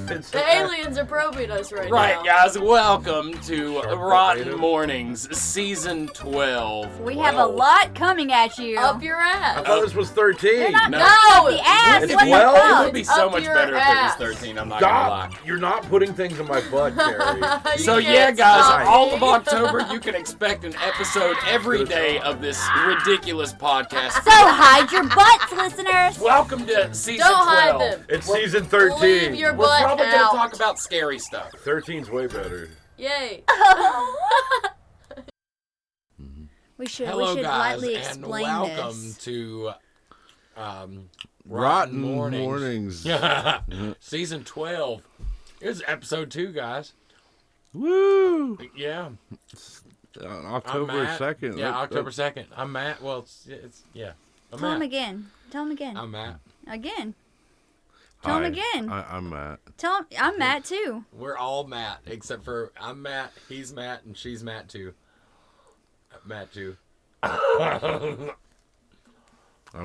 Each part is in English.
The aliens are probing us right now. Right, guys, welcome to Rotten Mornings, Season 12. We have a lot coming at you. Up your ass. I thought this was 13. Not No. the ass. It's What the 12? fuck? It would be so Up much your better ass. if it was 13, I'm not gonna lie. Stop! You're not putting things in my butt, Carrie. So You yeah, can't guys, stop all me. of October, you can expect an episode every day of this ridiculous podcast. So hide your butts, listeners. Welcome to Season Don't 12. hide them. It's season 13. Leave your We're butt probably going out. to talk about scary stuff. 13's way better. Yay. We should Hello, guys, lightly and explain welcome this. to Rotten Mornings. Season 12. It's episode 2, guys. Woo! Yeah. October I'm Matt. 2nd. Yeah, October 2nd. I'm Matt. Well, yeah. I'm Tell him Matt. again. Tell him again. I'm Matt. Again. Tell him Hi, again. I'm Matt. Tell him. I'm Matt too. We're all Matt, except for I'm Matt, he's Matt, and she's Matt too. Matt too. I'm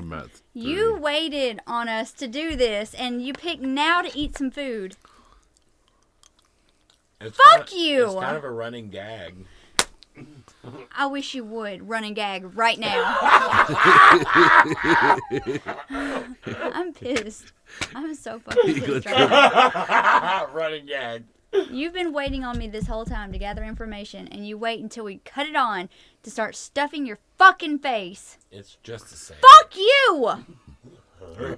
Matt. You waited on us to do this, and you picked now to eat some food. It's Fuck kinda, you! It's kind of a running gag. I wish you would run and gag right now. I'm pissed. I'm so fucking pissed right now. Running gag. You've been waiting on me this whole time to gather information, and you wait until we cut it on to start stuffing your fucking face. It's just the same. Fuck you!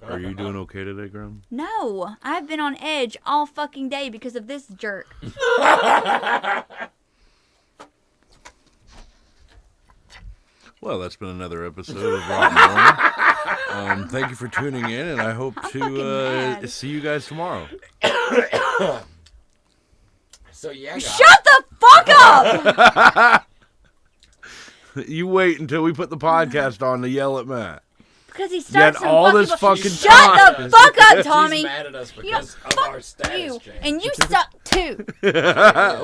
Are you doing okay today, Graham? No, I've been on edge all fucking day because of this jerk. Well, that's been another episode of Rotten Morning. Thank you for tuning in, and I hope fucking to mad. see you guys tomorrow. So yeah, guys. Shut the fuck up! You wait until we put the podcast on to yell at Matt. Because he You starts had some all fucking this fucking Shut time. the fuck up, Tommy! She's mad at us You know, because of our fuck status you, change. and you suck too.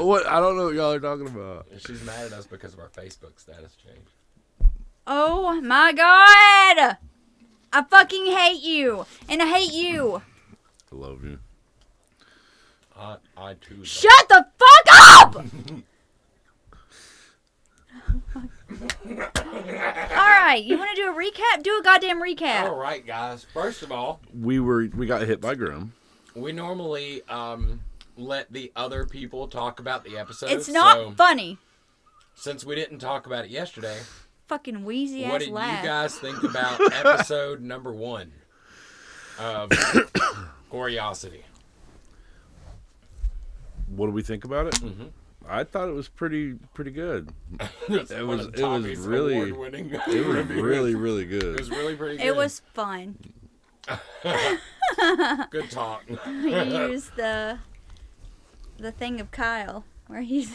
What? I don't know what y'all are talking about. She's mad at us because of our Facebook status change. Oh my god! I fucking hate you, and I hate you. I love you. I too. Shut the fuck up! Alright, you want to do a recap? Do a goddamn recap. All right, guys. First of all, We got hit by Graham. we normally let the other people talk about the episode. It's not so, funny. Since we didn't talk about it yesterday, Fucking wheezy what ass did laugh. you guys think about episode number 1 of Curiosity? What do we think about it? Mm-hmm. I thought it was pretty good. It was really- award-winning. It was really really It good. was really pretty good. It was fun. good talk. We used the thing of Kyle, where he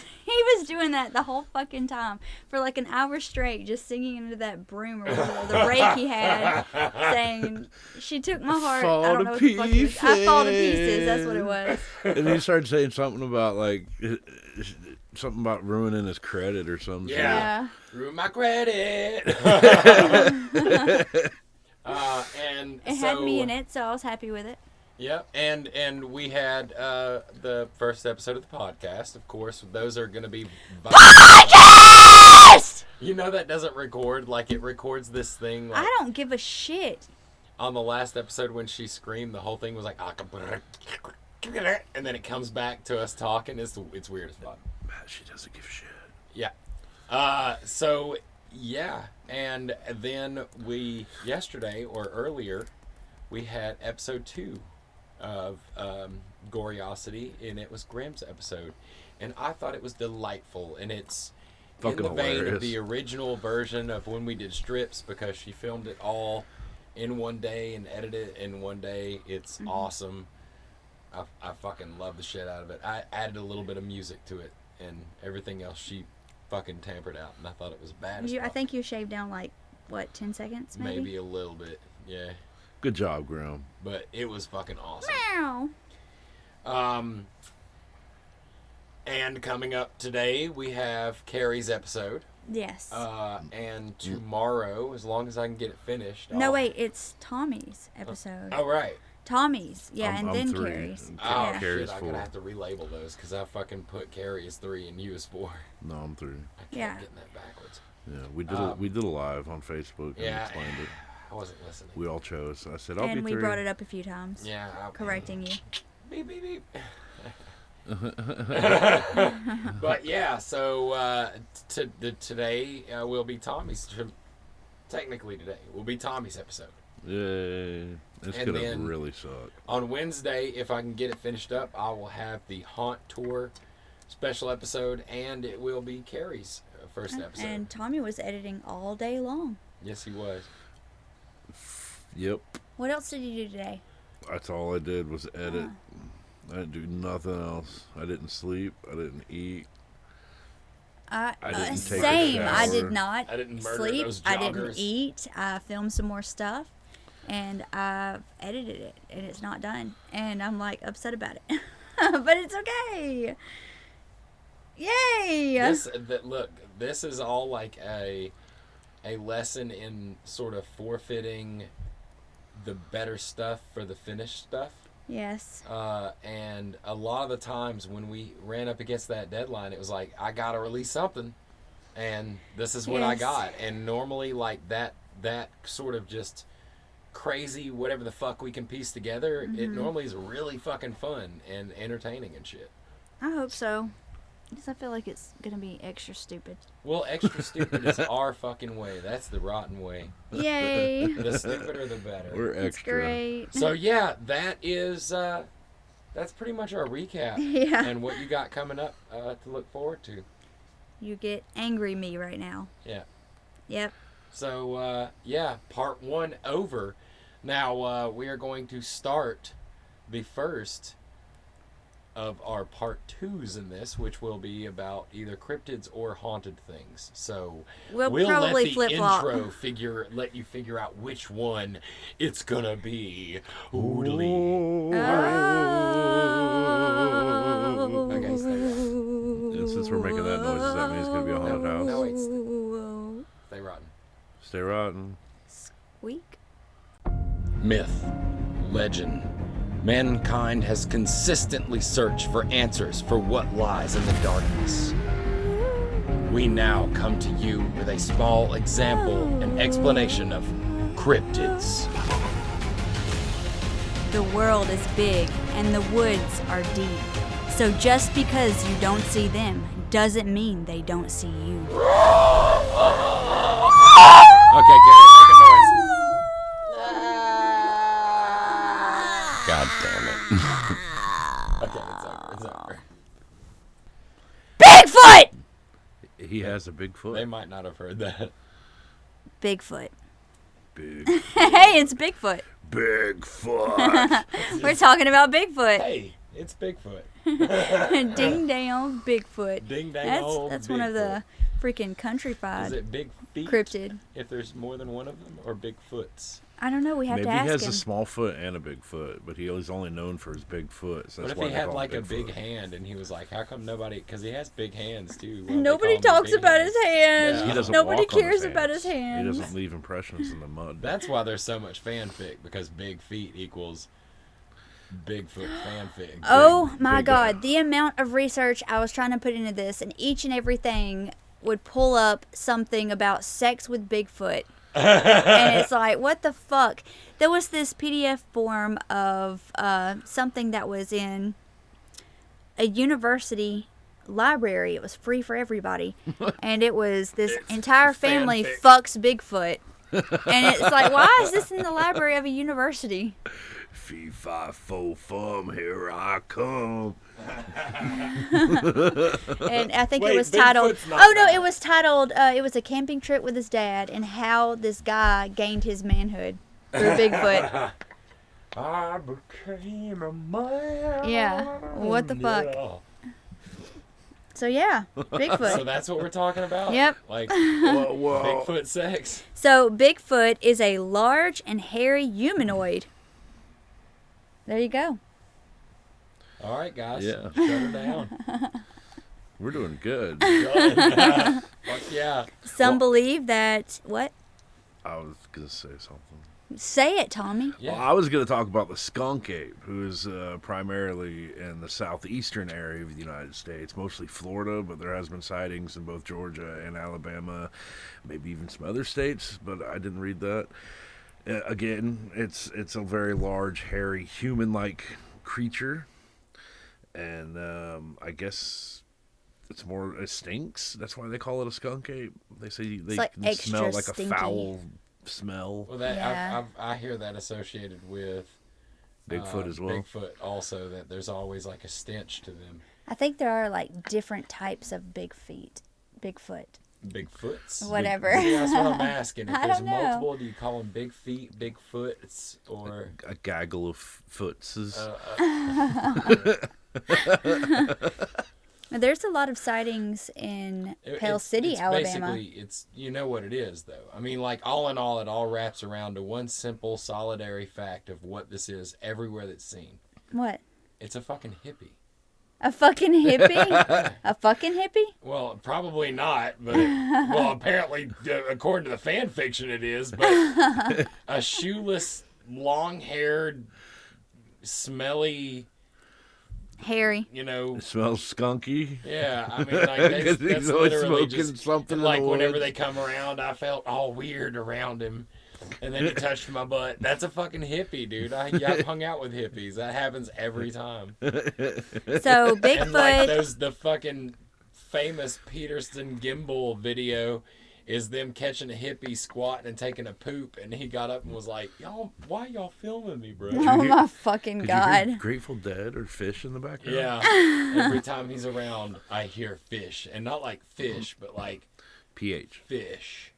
was doing that the whole fucking time for like an hour straight, just singing into that broom or the rake he had, saying, "She took my heart." Fall I don't to know what the fuck he was. I fall to pieces. That's what it was. And he started saying something about ruining his credit or something. Yeah. Ruin my credit. And It had me in it, so I was happy with it. Yep, and we had the first episode of the podcast. Of course, those are going to be Podcast! You know that doesn't record, like it records this thing. Like, I don't give a shit. on the last episode when she screamed, the whole thing was like, and then it comes back to us talking. It's weird as fuck. She doesn't give a shit. Yeah. So yeah, and then yesterday or earlier, we had episode 2 of Curiosity, and it was Graham's episode, and I thought it was delightful, and it's Fucking in the vein hilarious. of the original version of when we did strips, because she filmed it all in one day and edited it in one day. It's awesome. I fucking love the shit out of it. I added a little bit of music to it, and everything else she fucking tampered out, and I thought it was bad as I fuck. think you shaved down like, what, 10 seconds maybe? Maybe a little bit, yeah. Good job, Graham. But it was fucking awesome. Meow. And coming up today, we have Carrie's episode. Yes. And tomorrow, as long as I can get it finished. No, wait, it's Tommy's episode. Oh, right. Tommy's, yeah, I'm and then 3. Carrie's. And Oh, Yeah. Carrie's shit, I'm 4. gonna have to relabel those because I fucking put Carrie as 3 and you as 4. No, I'm 3. I kept Yeah. getting that backwards. Yeah, we did a live on Facebook and Yeah, explained it. I wasn't listening. We all chose. I said I'll And be we 3. brought it up a few times, Yeah, correcting you. Beep, beep, beep. But yeah, so today will be Tommy's. Technically, today will be Tommy's episode. Yay! It's And gonna then- really suck. On Wednesday, if I can get it finished up, I will have the Haunt Tour special episode, and it will be Carrie's first episode. And Tommy was editing all day long. Yes, he was. Yep. What else did you do today? That's all I did was edit. I didn't do nothing else. I didn't sleep. I didn't eat. I didn't take a same. I shower. did not I didn't murder sleep. those I didn't joggers. eat. I filmed some more stuff, and I've edited it, and it's not done. And I'm like upset about it, but it's okay. Yay! Look, this is all like a lesson in sort of forfeiting the better stuff for the finished stuff. Yes. And a lot of the times when we ran up against that deadline, it was like, I gotta release something, and this is what I Yes. got. And normally, like that sort of just crazy whatever the fuck we can piece together, it normally is really fucking fun and entertaining and shit. I hope so, because I feel like it's gonna be extra stupid. Well, extra stupid is our fucking way. That's the rotten way. Yay! The stupider, the better. We're It's extra. great. So yeah, that is that's pretty much our recap Yeah. and what you got coming up to look forward to. You get angry me right now. Yeah. Yep. So yeah, part 1 over. Now we are going to start the first of our part 2s in this, which will be about either cryptids or haunted things. So We'll let probably the flip-flop. intro let you figure out which one it's gonna be. Oodly. Oh. Okay, stay And since we're making that noise, does that mean it's gonna be a haunted house? No, wait, stay rotten. Stay rotten. Week. Myth, legend. Mankind has consistently searched for answers for what lies in the darkness. We now come to you with a small example and explanation of cryptids. The world is big and the woods are deep. So just because you don't see them doesn't mean they don't see you. Okay, Carrie, make a noise. God damn it. Okay, it's over. Bigfoot! He has a big They foot. might not have heard that. Bigfoot. Big, Hey, it's Bigfoot. big foot. We're talking about Bigfoot. Hey, it's Bigfoot. Ding dang Bigfoot. Ding dang old That's one of the freaking Is countrified it Big Feet? cryptid. If there's more than one of them, or Bigfoots? I don't know. We have Maybe to he ask has him. a small foot and a big foot, but he was only known for his big foot. So What that's if why he they had call him like a big Bigfoot. hand and he was like, how come nobody, because he has big hands too. Why don't they Nobody call him talks big about hands? his hands. Yeah. He doesn't Nobody walk on cares about his hands. He doesn't leave impressions in the mud. That's why there's so much fanfic, because big feet equals Bigfoot fanfic. Oh my big god, guy. the amount of research I was trying to put into this, and each and everything would pull up something about sex with Bigfoot. And it's like, what the fuck? There was this PDF form of something that was in a university library. It was free for everybody. And it was this entire family fanfic. fucks Bigfoot. And it's like, why is this in the library of a university? Fee, fi, fo, fum, here I come. And I think Wait, it was titled. Bigfoot's not Oh no, bad. it was titled. It was a camping trip with his dad, and how this guy gained his manhood through Bigfoot. I became a man. Yeah, what the fuck? Yeah. So yeah, So Bigfoot. that's what we're talking about? Yep. Like Whoa. Bigfoot sex? So Bigfoot is a large and hairy humanoid. There you go. All right, guys. Yeah. Shut her down. We're doing good. Fuck yeah. Some believe that what? I was gonna say something. Say it, Tommy. Yeah. Well, I was going to talk about the skunk ape, who is primarily in the southeastern area of the United States, mostly Florida, but there has been sightings in both Georgia and Alabama, maybe even some other states, but I didn't read that. Again, it's a very large, hairy, human-like creature, and I guess it's more, it stinks. That's why they call it a skunk ape. They say they like can extra smell like stinky. a foul smell. Well, that Yeah. I hear that associated with Bigfoot as well. Bigfoot also, that there's always like a stench to them. I think there are like different types of Bigfoot. Bigfoots. Whatever. See, that's what I'm asking. If I there's don't know. multiple, do you call them big feet, Bigfoots, or A gaggle of footses. There's a lot of sightings in Pale City, Alabama. Basically, it's, you know what it is, though. I mean, like, all in all, it all wraps around to one simple, solitary fact of what this is everywhere that's seen. What? It's a fucking hippie. A fucking hippie? A fucking hippie? Well, probably not, but well, apparently, according to the fan fiction, it is. But a shoeless, long-haired, smelly, Hairy. you know. It smells skunky. Yeah, I mean, like Because that's he's always literally smoking just something in like the whenever woods. they come around, I felt all weird around him, and then he touched my butt. That's a fucking hippie, dude. I've hung out with hippies. That happens every time. So And like Bigfoot. the fucking famous Peterson gimbal video is them catching a hippie squatting and taking a poop, and he got up and was like, "Y'all, why y'all filming me, bro?" Oh my fucking Could you hear god. Grateful Dead or Fish in the background? Yeah. Every time he's around, I hear fish, and not like fish, but like PH. fish.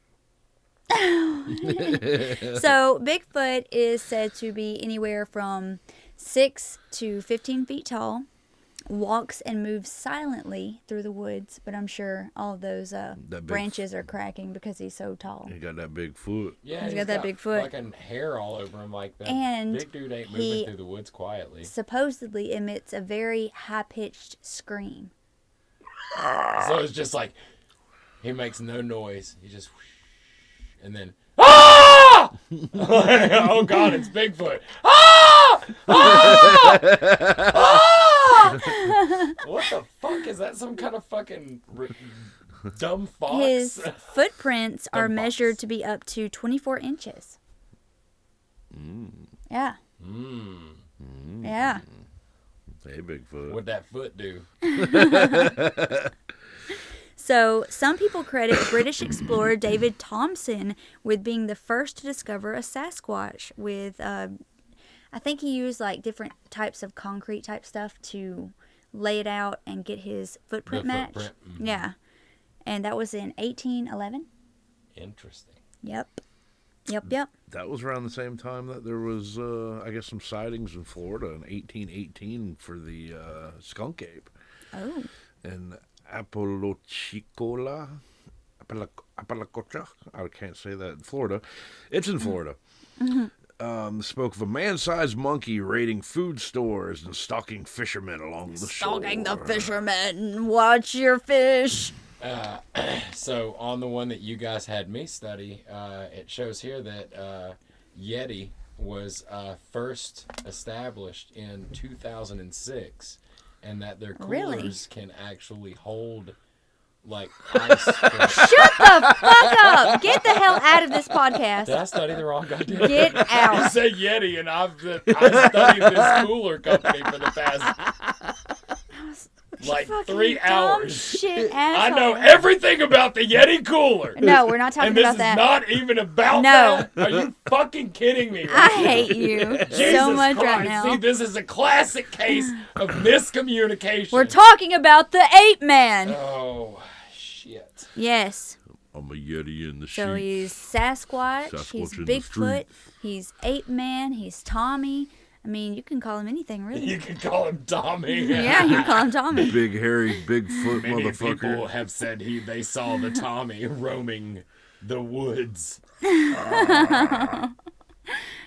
So Bigfoot is said to be anywhere from 6 to 15 feet tall, walks and moves silently through the woods, but I'm sure all of those big branches are cracking because he's so tall. He got that big foot. Yeah, He's got that big foot. Fucking hair all over him like that. And Big dude ain't he- moving through the woods quietly. Supposedly emits a very high-pitched scream. So it's just like he makes no noise. He just and then ah! Oh god, it's Bigfoot. Ah! Ah! Ah! What the fuck is that? Some kind of fucking dumb fox? His footprints are Dumb measured fox. to be up to 24 inches. Yeah. Yeah. Hey, Bigfoot. What'd that foot do? So, some people credit British explorer David Thompson with being the first to discover a Sasquatch with, I think he used like different types of concrete type stuff to lay it out and get his footprint The match. footprint, mhm. Yeah. And that was in 1811. Interesting. Yep. That was around the same time that there was, I guess, some sightings in Florida in 1818 for the skunk ape. Oh. In Apalachicola. Apalacocha? I can't say that. Florida. It's in Florida. Spoke of a man-sized monkey raiding food stores and stalking fishermen along the shore. Stalking the fishermen. Watch your fish. So on the one that you guys had me study, it shows here that Yeti was first established in 2006, and that their coolers Really? can actually hold like ice. Shut the fuck up. Get the hell out of this podcast. Did I study the wrong goddamn? Get You out. said Yeti, and I studied this cooler company for the past like Fucking 3 dumb hours. shit I know asshole. everything about the Yeti cooler. No, we're not talking And this about is that. not even about No. that. Are you fucking kidding me? I Right? hate you Jesus so much Christ. right now. See, this is a classic case of miscommunication. We're talking about the ape man. Oh, shit. Yes. I'm a Yeti in the So sheets. he's Sasquatch, Sasquatch he's in the Bigfoot, streets. he's Ape Man, he's Tommy. I mean, you can call him anything, really. You can call him Tommy. Yeah, you can call him Tommy. Big, hairy, Bigfoot Many people motherfucker. have said they saw the Tommy roaming the woods.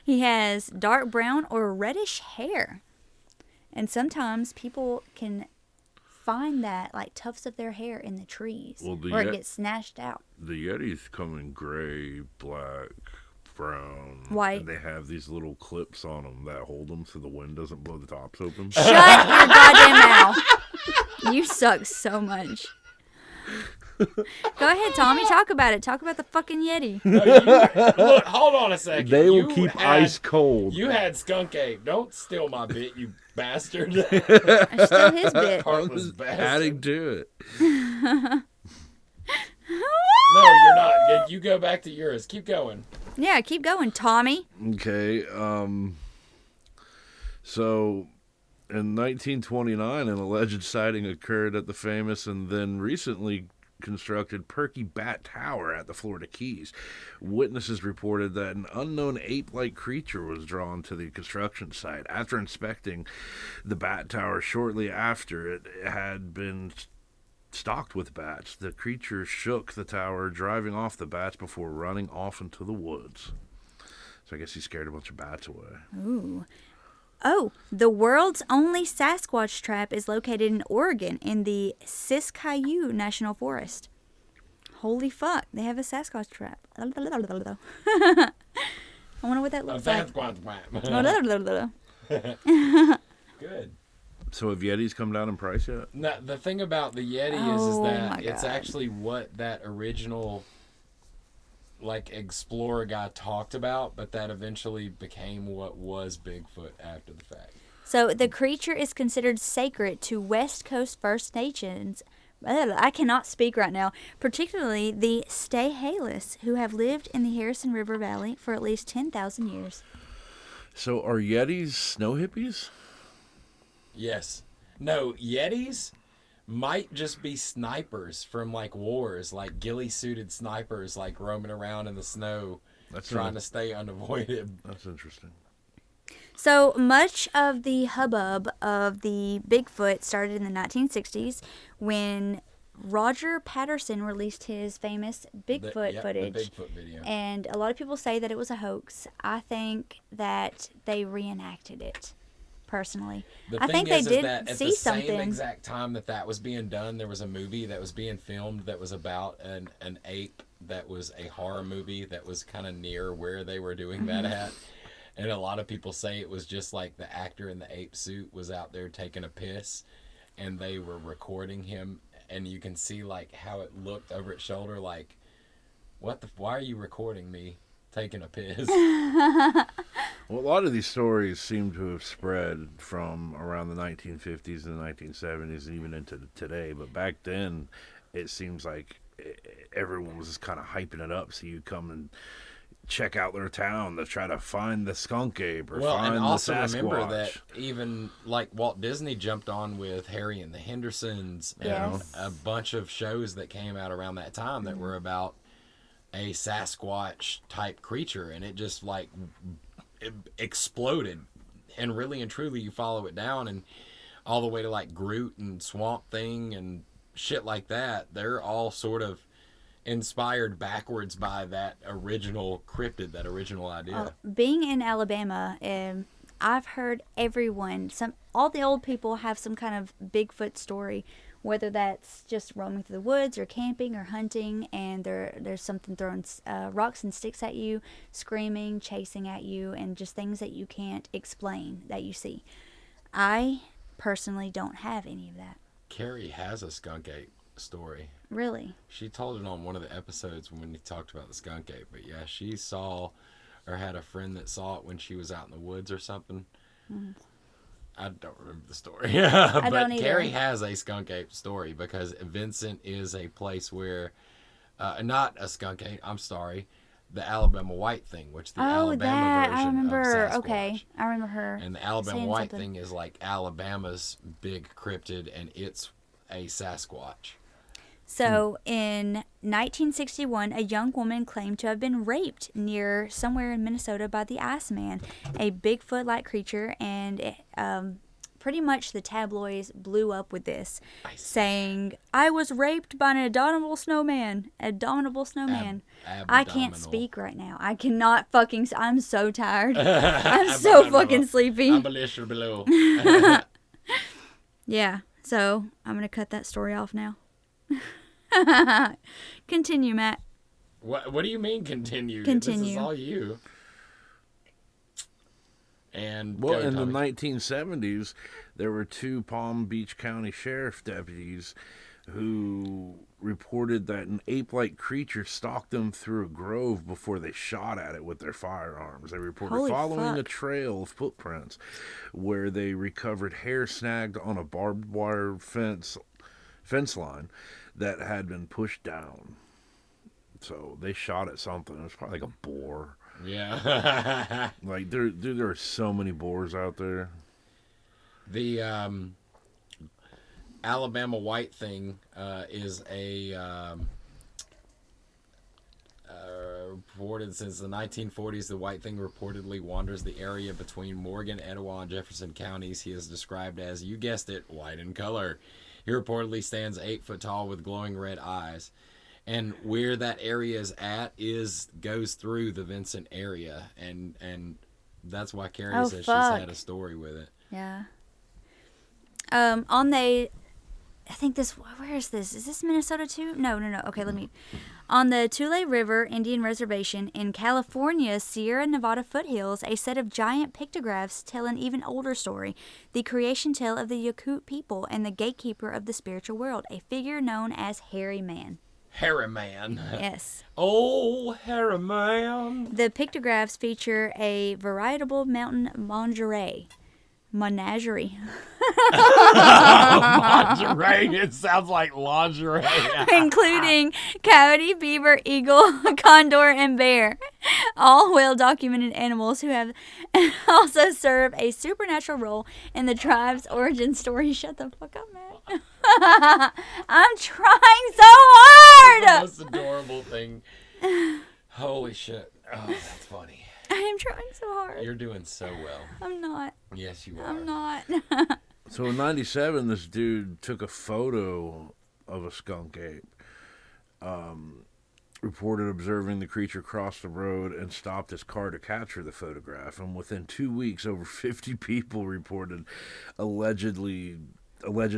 He has dark brown or reddish hair. And sometimes people can find that like tufts of their hair in the trees, Well, or it gets snatched out. The Yetis come in gray, black, brown, White. and they have these little clips on them that hold them so the wind doesn't blow the tops open. Shut your goddamn mouth! You suck so much. Go ahead, Tommy. Talk about it. Talk about the fucking Yeti. Look, hold on a second. They will You keep had- ice cold. You had skunk ape. Don't steal my bit, you bastard. I stole his bit. I Heartless was bastard. adding to it. No, you're not. You go back to yours. Keep going. Yeah, keep going, Tommy. Okay, so in 1929, an alleged sighting occurred at the famous and then recently constructed Perky Bat Tower at the Florida Keys. Witnesses reported that an unknown ape-like creature was drawn to the construction site. After inspecting the Bat Tower shortly after it had been stocked with bats, the creature shook the tower, driving off the bats before running off into the woods. So I guess he scared a bunch of bats away. Ooh. Oh, the world's only Sasquatch trap is located in Oregon in the Siskiyou National Forest. Holy fuck, they have a Sasquatch trap. I wonder what that looks like. Good. So have Yetis come down in price yet? No, the thing about the Yeti is Oh, that my it's God. actually what that original like explorer guy talked about, but that eventually became what was Bigfoot after the fact. So the creature is considered sacred to West Coast First Nations. I cannot speak right now. Particularly the Stay-Halis, who have lived in the Harrison River Valley for at least 10,000 years. So are Yetis snow hippies? Yes. No, Yetis might just be snipers from like wars, like ghillie-suited snipers, like roaming around in the snow, trying to stay unavoided. That's interesting. So much of the hubbub of the Bigfoot started in the 1960s when Roger Patterson released his famous Bigfoot footage. The Bigfoot video. And a lot of people say that it was a hoax. I think that they reenacted it, personally. The I thing think is they did that at see the something. same exact time that was being done, there was a movie that was being filmed that was about an ape that was a horror movie that was kind of near where they were doing that at. And a lot of people say it was just like the actor in the ape suit was out there taking a piss and they were recording him, and you can see like how it looked over its shoulder like, why are you recording me taking a piss? Well, a lot of these stories seem to have spread from around the 1950s and the 1970s and even into today. But back then, it seems like everyone was just kind of hyping it up so you come and check out their town to try to find the skunk ape or find and also the Sasquatch. remember that even like Walt Disney jumped on with Harry and the Hendersons and Yes. a bunch of shows that came out around that time that were about a Sasquatch type creature, and it just like it exploded. And really and truly, you follow it down and all the way to like Groot and Swamp Thing and shit like that. They're all sort of inspired backwards by that original cryptid, that original idea. Being in Alabama, I've heard all the old people have some kind of Bigfoot story, whether that's just roaming through the woods or camping or hunting, and there's something throwing rocks and sticks at you, screaming, chasing at you, and just things that you can't explain that you see. I personally don't have any of that. Carrie has a skunk ape story. Really? She told it on one of the episodes when we talked about the skunk ape. But yeah, she saw or had a friend that saw it when she was out in the woods or something. Mm-hmm. I don't remember the story. But don't either. Carrie has a skunk ape story because Vincent is a place where, not a skunk ape, I'm sorry, the Alabama White Thing, which the Alabama version I remember. of Sasquatch. Okay, I remember her. And the Alabama saying White something. Thing is like Alabama's big cryptid, and it's a Sasquatch. So, in 1961, a young woman claimed to have been raped near somewhere in Minnesota by the Iceman, a Bigfoot-like creature, and pretty much the tabloids blew up with this, saying, "I was raped by an abominable snowman." Abominable snowman. I can't Abdominal. speak right now. I cannot fucking. I'm so tired. I'm so fucking sleepy. Abolition below. Yeah. So I'm going to cut that story off now. Continue, Matt. What do you mean continue? Continue. This is all you. And Well, go, in the Tommy. 1970s, there were 2 Palm Beach County Sheriff deputies who reported that an ape-like creature stalked them through a grove before they shot at it with their firearms. They reported Holy following fuck. a trail of footprints where they recovered hair snagged on a barbed wire fence line that had been pushed down. So they shot at something. It was probably like a boar. Yeah. Like, there are so many boars out there. The Alabama white thing is a reported since the 1940s. The white thing reportedly wanders the area between Morgan, Etowah, and Jefferson counties. He is described as, you guessed it, white in color. He reportedly stands 8 foot tall with glowing red eyes. And where that area is at goes through the Vincent area, and that's why Carrie says fuck. she's had a story with it. Yeah. I think this, where is this? Is this Minnesota too? No. Okay, on the Tule River Indian Reservation in California's Sierra Nevada foothills, a set of giant pictographs tell an even older story, the creation tale of the Yakut people and the gatekeeper of the spiritual world, a figure known as Hairy Man. Hairy Man. Yes. Oh, Hairy Man. The pictographs feature a veritable mountain menagerie. Lingerie. It sounds like lingerie. Including coyote, beaver, eagle, condor, and bear. All well-documented animals who have also serve a supernatural role in the tribe's origin story. Shut the fuck up, man. I'm trying so hard. The most adorable thing. Holy shit. Oh, that's funny. I am trying so hard. You're doing so well. I'm not. Yes, you are. I'm not. So in 97, this dude took a photo of a skunk ape. Reported observing the creature cross the road and stopped his car to capture the photograph. And within 2 weeks, over 50 people reported alleged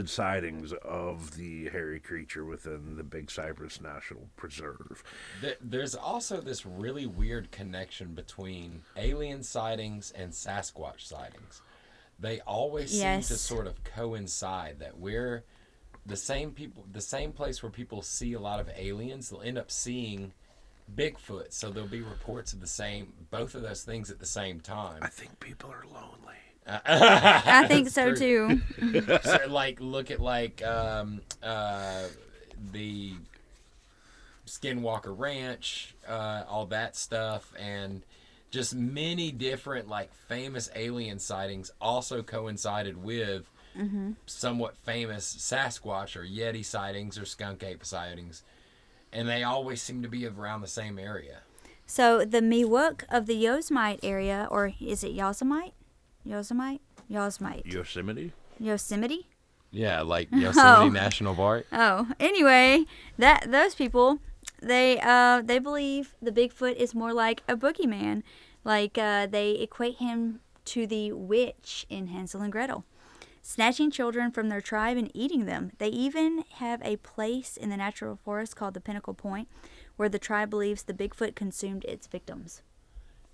sightings of the hairy creature within the Big Cypress National Preserve. There's also this really weird connection between alien sightings and Sasquatch sightings. They always seem to sort of coincide, that we're the same place where people see a lot of aliens, they'll end up seeing Bigfoot. So there'll be reports of both of those things at the same time. I think people are lonely. I think so too. So, look at the Skinwalker Ranch, all that stuff, and just many different famous alien sightings also coincided with somewhat famous Sasquatch or Yeti sightings or skunk ape sightings, and they always seem to be around the same area. So the Miwok of the Yosemite area, or is it Yosemite? Yosemite? Yosemite? Yosemite? Yeah, like Yosemite National Park. Oh, anyway, those people, they believe the Bigfoot is more like a boogeyman. They equate him to the witch in Hansel and Gretel, snatching children from their tribe and eating them. They even have a place in the natural forest called the Pinnacle Point, where the tribe believes the Bigfoot consumed its victims.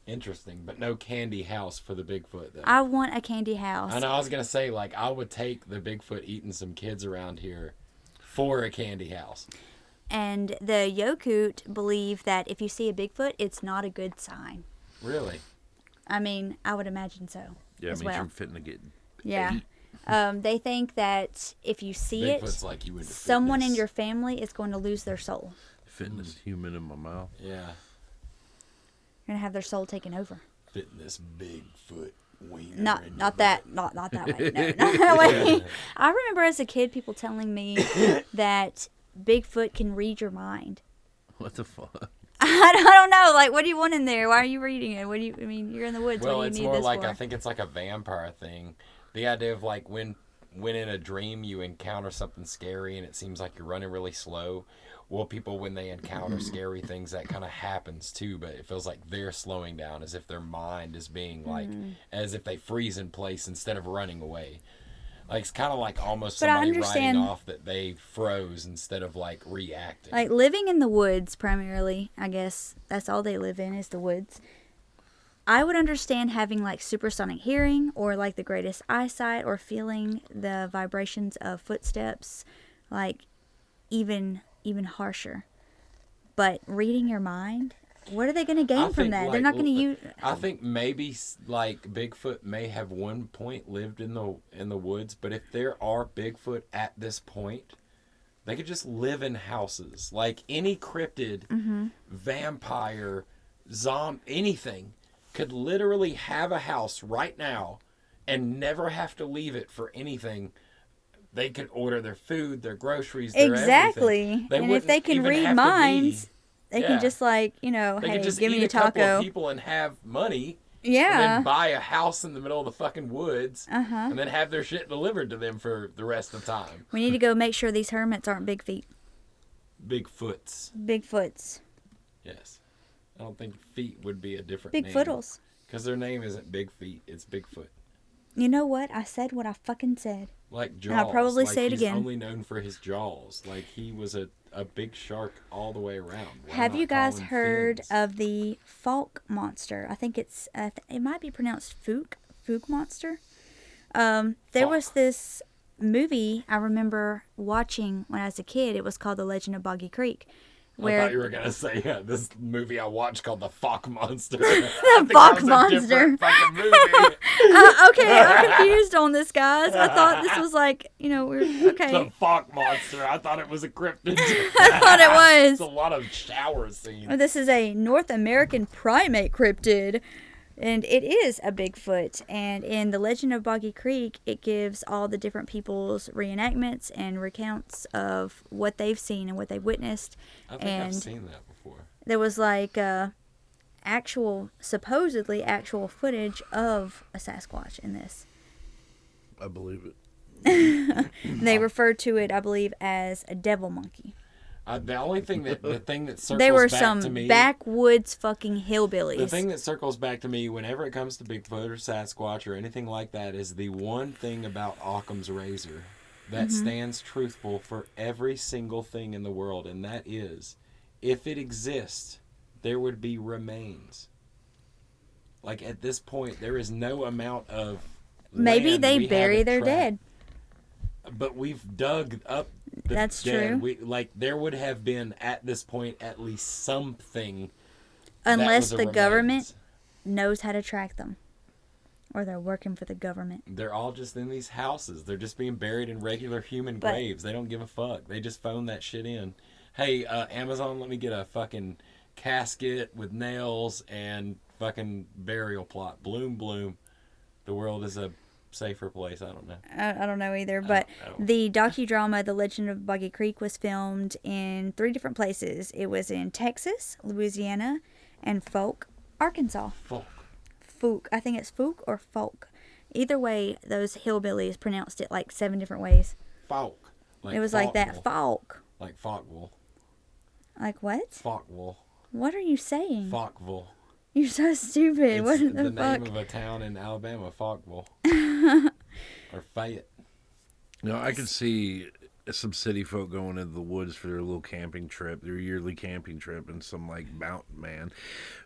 Interesting, but no candy house for the Bigfoot, though. I want a candy house. I know, I was going to say, I would take the Bigfoot eating some kids around here for a candy house. And the Yakut believe that if you see a Bigfoot, it's not a good sign. Really? I mean, I would imagine so. Yeah, as it means well. you're fitting to get Yeah. They think that if you see Bigfoot's it, like you into someone fitness. in your family is going to lose their soul. fitting this human in my mouth. Yeah. You're going to have their soul taken over. Fitting this Bigfoot wiener. Not that way. No, way. I remember as a kid people telling me that Bigfoot can read your mind. What the fuck? I don't know. What do you want in there? Why are you reading it? You're in the woods. Well, what do it's you need more this like, for? I think it's like a vampire thing. The idea of when in a dream you encounter something scary and it seems like you're running really slow. Well, people, when they encounter scary things, that kind of happens too, but it feels like they're slowing down, as if their mind is being as if they freeze in place instead of running away. Like it's kind of like almost But I somebody understand- writing off that they froze instead of like reacting. Like living in the woods primarily, I guess that's all they live in is the woods. I would understand having like supersonic hearing or like the greatest eyesight or feeling the vibrations of footsteps, like even harsher. But reading your mind, what are they going to gain from that? They're not going to use. I think maybe like Bigfoot may have one point lived in the woods, but if there are Bigfoot at this point, they could just live in houses. Like any cryptid, vampire, zombie, anything could literally have a house right now and never have to leave it for anything. They could order their food, their groceries, their Exactly. everything. They And if they can wouldn't even read have to minds, they Yeah. can just like, They hey, could just give eat me a couple taco. of people and have money. And Yeah. then buy a house in the middle of the fucking woods. Uh-huh. And then have their shit delivered to them for the rest of the time. We need to go make sure these hermits aren't big feet. Bigfoots. Bigfoots. Yes. I don't think feet would be a different Big name. footles. Because their name isn't Big Feet, it's Bigfoot. You know what? I said what I fucking said. Like Jaws. And I'll probably like say it he's again. only known for his jaws. Like he was a big shark all the way around. Why Have not you call guys him heard fins? of the Falk monster? I think it's it might be pronounced Fook monster. There was this movie I remember watching when I was a kid. It was called The Legend of Boggy Creek. I Where thought you were gonna say this movie I watched called The Fuck Monster. The Fuck Monster. Fucking movie. Okay, I'm confused on this, guys. I thought this was like, we're okay. The Fuck Monster. I thought it was a cryptid. I thought it It's a was. lot of shower scenes. This is a North American primate cryptid, and it is a Bigfoot. And in The Legend of Boggy Creek, it gives all the different people's reenactments and recounts of what they've seen and what they've witnessed. I think and I've seen that before. there was like supposedly actual footage of a Sasquatch in this. I believe it. They referred to it, I believe, as a devil monkey. The only thing that circles They were back some to me, backwoods fucking hillbillies. the thing that circles back to me whenever it comes to Bigfoot or Sasquatch or anything like that is the one thing about Occam's razor that stands truthful for every single thing in the world, and that is, if it exists, there would be remains. Like at this point, there is no amount of Maybe land they we bury haven't their tracked. dead. But we've dug up the That's dead. true. There would have been at this point at least something. Unless that was the a government remains. knows how to track them. Or they're working for the government. They're all just in these houses. They're just being buried in regular human But- graves. They don't give a fuck. They just phone that shit in. Hey, Amazon, let me get a fucking casket with nails and fucking burial plot. Bloom, bloom. The world is a safer place. I don't know. I don't know either, but I don't- the docudrama The Legend of Boggy Creek was filmed in 3 different places. It was in Texas, Louisiana, and Folk, Arkansas. Fuck. Fook. I think it's Fook or Folk. Either way, those hillbillies pronounced it like 7 different ways. Falk. It was like that. Falk. Like Falkville. Like what? Falkville. What are you saying? Falkville. You're so stupid. It's What the the fuck? name of a town in Alabama, Falkville. Or Fayette. I could see some city folk going into the woods for their little camping trip, their yearly camping trip, and some like mountain man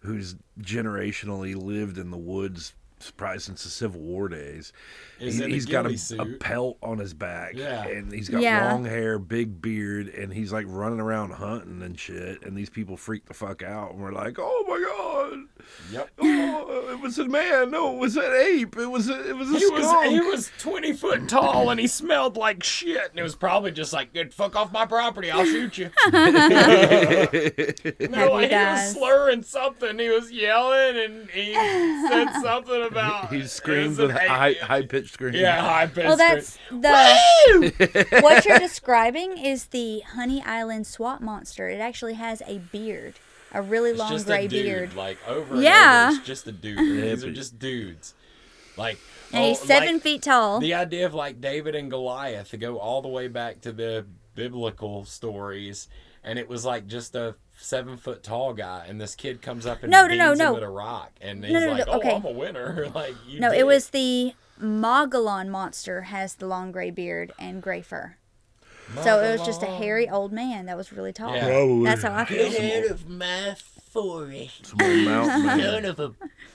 who's generationally lived in the woods probably since the Civil War days. He's got a pelt on his back, Yeah. and he's got Yeah. long hair, big beard, and he's like running around hunting and shit. And these people freak the fuck out, and we're like, "Oh my god, Yep. oh, it was a man! No, it was an ape! It was a He skunk!" was 20 foot tall and he smelled like shit. And it was probably just like, "Good, fuck off my property, I'll shoot you." No, Have like, you he was guys- slurring something. He was yelling and he said something about. He screamed it was with an high pitched scream. Yeah, high pitched. Well, that's the. What you're describing is the Honey Island swamp monster. It actually has a beard, a really long just gray a dude, beard. like over and Yeah. over. It's just a dude. These are just dudes. Like, And he's 7 feet tall. The idea of like David and Goliath to go all the way back to the biblical stories, and it was like just a 7 foot tall guy, and this kid comes up and beats him with a rock, and he's like, "Oh, okay. I'm a winner!" Like, you No, did it was the Mogollon monster has the long gray beard and gray fur. So it was just a hairy old man that was really tall. Yeah. Probably. That's how I feel. Get out of my forest, Some old mountain son man. of a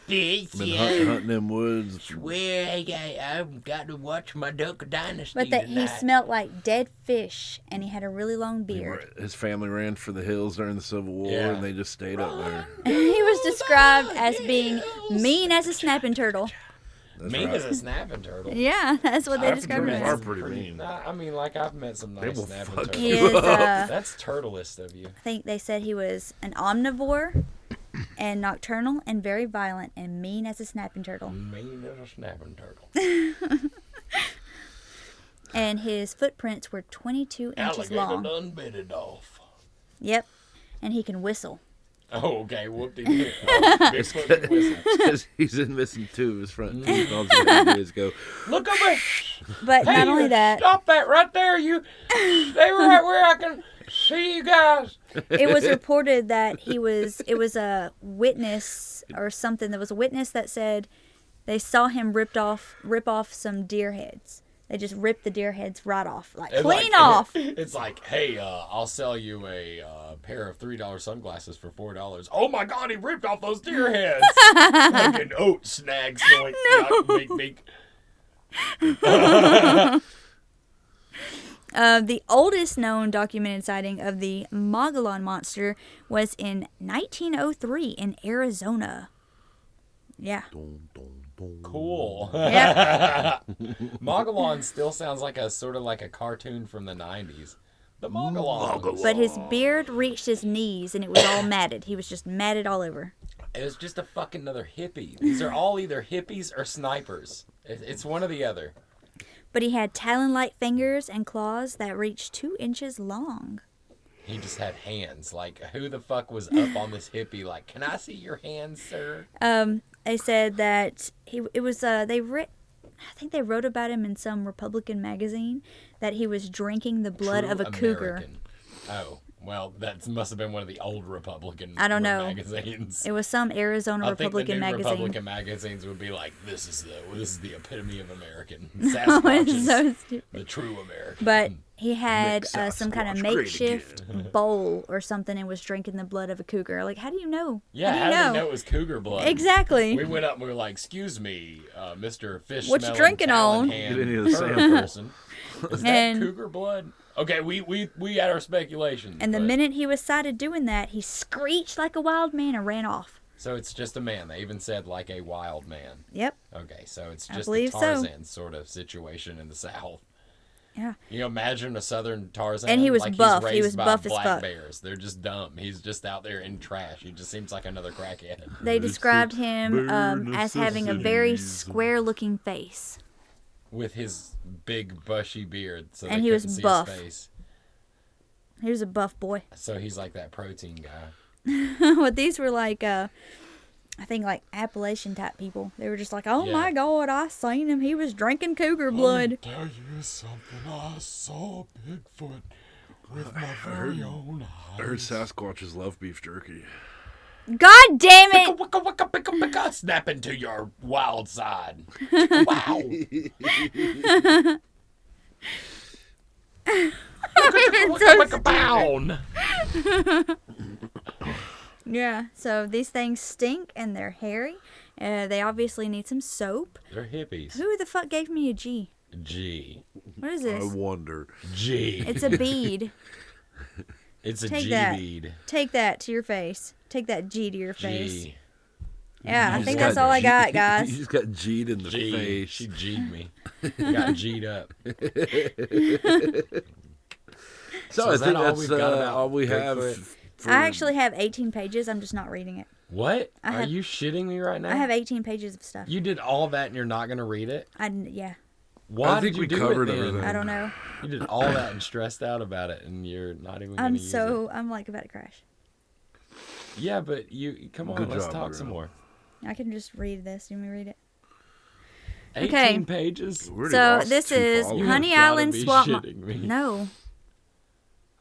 bitch. Been You hunting them woods. swear I've got to watch my Duck Dynasty But that he tonight. smelled like dead fish, and he had a really long beard. His family ran for the hills during the Civil War, Yeah. and they just stayed up there. He was described as being mean as a snapping turtle. That's Mean right. as a snapping turtle. Yeah, that's what they I've described him met are as. some pretty mean. Nah, I mean, like I've met some They nice will snapping fuck turtles. He is, That's turtlist of you. I think they said he was an omnivore and nocturnal and very violent and mean as a snapping turtle. Mean as a snapping turtle. And his footprints were 22 inches Alligator long. done bit it off. Yep. And he can whistle. Oh, okay. Whoop-de-doo. Oh, Bigfoot can whistle. Because he's in missing 2 of his front teeth. All he had to do is go, Look over there. But Hey, not only you that, Stop that right there. You. They were right where I can see you guys. it was reported that it was a witness or something. There was a witness that said they saw him rip off some deer heads. They just ripped the deer heads right off, like It's clean like- off. It's like, hey, I'll sell you a pair of $3 sunglasses for $4. Oh my God, he ripped off those deer heads. Like an oat snag snoink. Beak, beak. The oldest known documented sighting of the Mogollon monster was in 1903 in Arizona. Yeah. dum, dum, dum. Cool. Yeah. Mogollon still sounds like a sort of like a cartoon from the 90s. The Mogollon. But his beard reached his knees and it was all matted. He was just matted all over. It was just a fucking another hippie. These are all either hippies or snipers. It's one or the other. But he had talon-like fingers and claws that reached 2 inches long. He just had hands. Like, who the fuck was up on this hippie? Like, can I see your hands, sir? They said that I think they wrote about him in some Republican magazine that he was drinking the blood True of a cougar. American. Oh, well, that must have been one of the old Republican I don't know. magazines. It was some Arizona I think the Republican new magazine. Republican magazines would be like, this is the epitome of American. Oh, Sasquatch it's is so stupid. the true American. But he had Make Sasquatch some kind of great makeshift bowl or something and was drinking the blood of a cougar. Like, how do you know? yeah, how how do did you they know it was cougar blood? Exactly. We went up and we were like, excuse me, Mr. Fish What you smelling drinking talon on? hand Get any of the fur sample. person. Is that And- cougar blood? Okay, we had our speculation. And the but- minute he was sighted doing that, he screeched like a wild man and ran off. So it's just a man. They even said like a wild man. Yep. Okay, so it's I just a believe so. Tarzan sort of situation in the South. Yeah. You know, imagine a southern Tarzan. And he was like buff. He's He raised was by buff as black fuck. bears. They're just dumb. He's just out there in trash. He just seems like another crackhead. They described him bare as having a very necessities. square-looking face. With his big bushy beard, so And they he was couldn't see buff. his face. He was a buff boy. So he's like that protein guy. But these were like, I think like Appalachian type people. They were just like, oh Yeah. my God, I seen him. He was drinking cougar blood. Tell you something. I saw Bigfoot with my very own I heard Sasquatches love beef jerky. God damn it! Wicka, wicka, picka, picka, snap into your wild side. Wow. It's so Wicka, pound. Yeah, so these things stink and they're hairy. They obviously need some soap. They're hippies. Who the fuck gave me a G? G. What is I this? wonder. G. It's a bead. It's a Take G that. bead. Take that to your face. Take that G to your face. G. Yeah, I You think just that's got all I got, You guys. just got G'd in the G. face. She G'd me. Got G'd up. So So I is that think all that's we've got about all we have. Bigfoot? for- I actually have 18 pages. I'm just not reading it. What? I Are have- you shitting me right now? I have 18 pages of stuff. You did all that and you're not going to read it? Yeah. Why I think did you we do covered it then? everything. I don't know. You did all that and stressed out about it and you're not even going to use it. I'm like about to crash. Yeah, but you come on, Good let's job, talk Maria. some more. I can just read this. Do you want me to read it? 18 Okay. pages? We already So lost this 2 is followers. Honey gotta Island be Swamp. shitting me. No.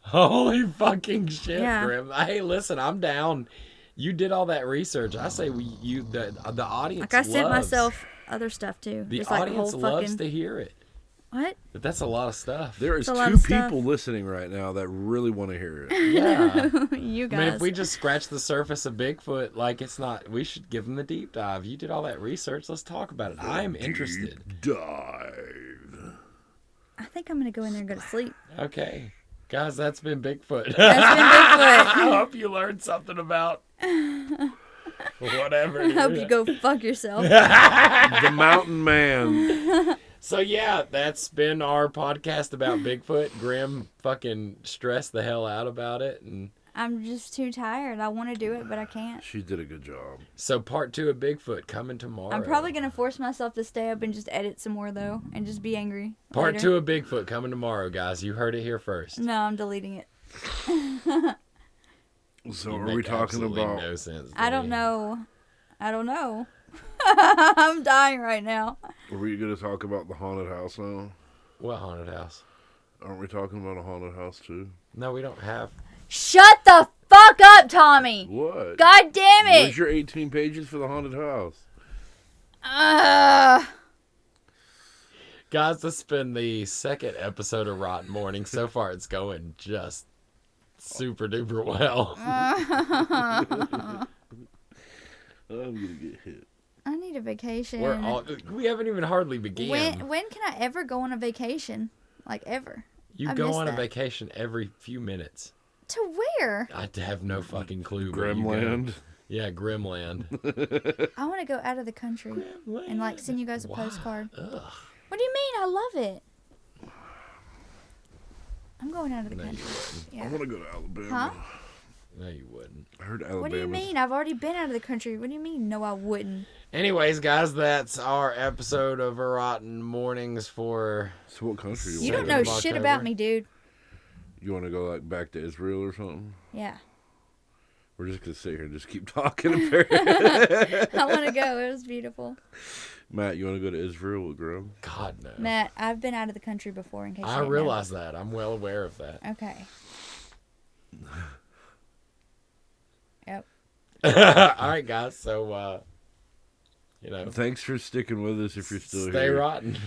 Holy fucking shit, Yeah. Grim. Hey, listen, I'm down. You did all that research. I say the audience Like I sent loves- myself other stuff too. The Just like audience whole loves fucking to hear it. what? But that's a lot of stuff. There is It's a lot two of stuff. people listening right now that really want to hear it. Yeah. You I guys. mean, if we just scratch the surface of Bigfoot, like it's not, we should give them the deep dive. You did all that research. Let's talk about it. I'm interested. Dive. I think I'm gonna go in there and go to sleep. Okay. Guys, that's been Bigfoot. That's been Bigfoot. I hope you learned something about whatever. I hope you go fuck yourself. The Mountain Man. So yeah, that's been our podcast about Bigfoot. Grim fucking stressed the hell out about it, and I'm just too tired. I want to do it, but I can't. She did a good job. so part 2 of Bigfoot coming tomorrow. I'm probably gonna force myself to stay up and just edit some more though, and just be angry. Part later. 2 of Bigfoot coming tomorrow, guys. You heard it here first. No, I'm deleting it. So You are we make talking absolutely about? no sense to I don't me. know. I don't know. I'm dying right now. Are we going to talk about the haunted house now? What haunted house? Aren't we talking about a haunted house too? No, we don't have. Shut the fuck up, Tommy. What? God damn it. Where's your 18 pages for the haunted house? Guys, this has been the second episode of Rotten Morning. So far, it's going just super duper well. I'm gonna get hit. I need a vacation. We haven't even hardly began. When can I ever go on a vacation? Like ever? You I go miss on a that. vacation every few minutes. To where? I have no fucking clue. where you go. Grimland. Yeah, Grimland. I want to go out of the country and like send you guys a postcard. Ugh. What do you mean? I love it. I'm going out of the No, you country. wouldn't. Yeah. I want to go to Alabama. Huh? No, you wouldn't. I heard Alabama. What do you mean? I've already been out of the country. What do you mean? No, I wouldn't. Anyways, guys, that's our episode of Rotten Mornings for... So what country You you don't want? know of shit October. about me, dude. You want to go like back to Israel or something? Yeah. We're just gonna sit here and just keep talking. Apparently. I want to go. It was beautiful. Matt, you want to go to Israel with Grim? God, no. Matt, I've been out of the country before. In case you I didn't know. realize that. I'm well aware of that. Okay. Yep. All right, guys. So, Thanks for sticking with us. If you're still stay here, rotten.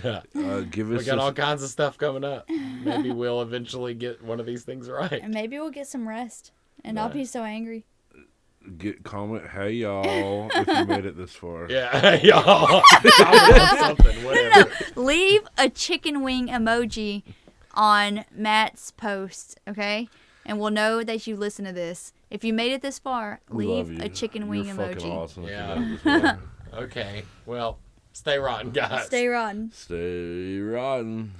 give We us. got all kinds of stuff coming up. Maybe we'll eventually get one of these things right. And maybe we'll get some rest, and I'll be so angry. Comment, hey y'all, if you made it this far. Yeah, y'all. Comment something, whatever. Leave a chicken wing emoji on Matt's post, okay? And we'll know that you listen to this. If you made it this far, We love leave you. a chicken wing You're emoji. fucking awesome. if you Yeah. made it this far. Okay. Well, stay rotten, guys. Stay rotten. Stay rotten.